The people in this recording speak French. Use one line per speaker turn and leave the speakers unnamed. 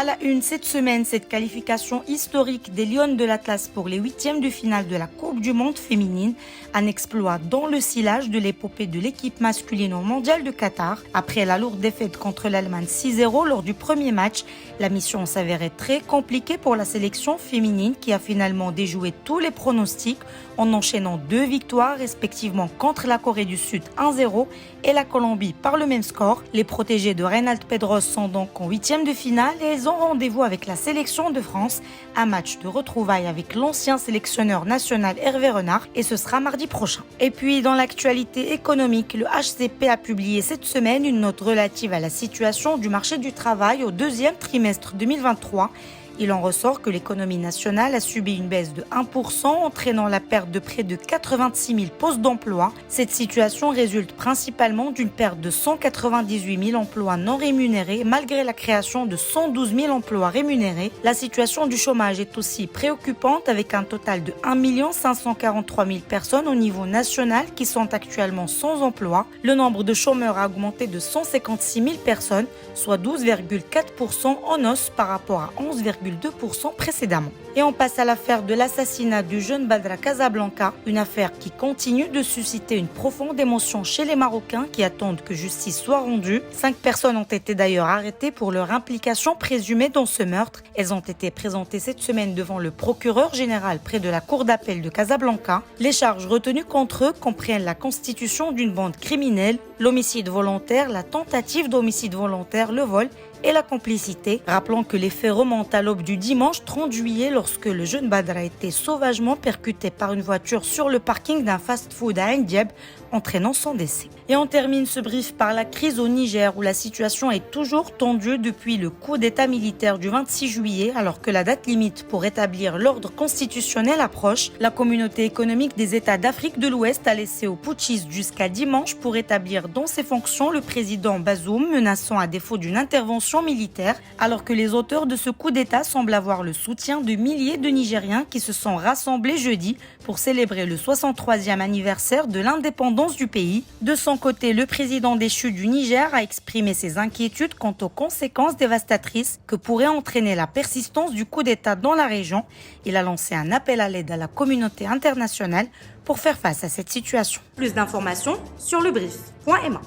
À la une cette semaine, cette qualification historique des Lions de l'Atlas pour les huitièmes de finale de la Coupe du Monde féminine, un exploit dans le sillage de l'épopée de l'équipe masculine au Mondial de Qatar. Après la lourde défaite contre l'Allemagne 6-0 lors du premier match, la mission s'avérait très compliquée pour la sélection féminine qui a finalement déjoué tous les pronostics en enchaînant 2 victoires respectivement contre la Corée du Sud 1-0 et la Colombie par le même score. Les protégés de Reynald Pedros sont donc en huitièmes de finale et elles ont rendez-vous avec la sélection de France, un match de retrouvailles avec l'ancien sélectionneur national Hervé Renard et ce sera mardi prochain. Et puis dans l'actualité économique, le HCP a publié cette semaine une note relative à la situation du marché du travail au deuxième trimestre 2023. Il en ressort que l'économie nationale a subi une baisse de 1%, entraînant la perte de près de 86 000 postes d'emploi. Cette situation résulte principalement d'une perte de 198 000 emplois non rémunérés, malgré la création de 112 000 emplois rémunérés. La situation du chômage est aussi préoccupante, avec un total de 1 543 000 personnes au niveau national qui sont actuellement sans emploi. Le nombre de chômeurs a augmenté de 156 000 personnes, soit 12,4% en hausse par rapport à 11,2% précédemment. Et on passe à l'affaire de l'assassinat du jeune Badra Casablanca, une affaire qui continue de susciter une profonde émotion chez les Marocains qui attendent que justice soit rendue. 5 personnes ont été d'ailleurs arrêtées pour leur implication présumée dans ce meurtre. Elles ont été présentées cette semaine devant le procureur général près de la cour d'appel de Casablanca. Les charges retenues contre eux comprennent la constitution d'une bande criminelle, l'homicide volontaire, la tentative d'homicide volontaire, le vol et la complicité. Rappelons que les faits remontent à l'aube du dimanche 30 juillet lorsque le jeune Badr a été sauvagement percuté par une voiture sur le parking d'un fast-food à Ain Diab, entraînant son décès. Et on termine ce brief par la crise au Niger où la situation est toujours tendue depuis le coup d'état militaire du 26 juillet alors que la date limite pour établir l'ordre constitutionnel approche. La communauté économique des États d'Afrique de l'Ouest a laissé aux putschistes jusqu'à dimanche pour établir dans ses fonctions le président Bazoum, menaçant à défaut d'une intervention militaire, alors que les auteurs de ce coup d'état semblent avoir le soutien de milliers de Nigériens qui se sont rassemblés jeudi pour célébrer le 63e anniversaire de l'indépendance du pays. De son côté, le président déchu du Niger a exprimé ses inquiétudes quant aux conséquences dévastatrices que pourrait entraîner la persistance du coup d'état dans la région. Il a lancé un appel à l'aide à la communauté internationale pour faire face à cette situation. Plus d'informations sur lebrief.ma.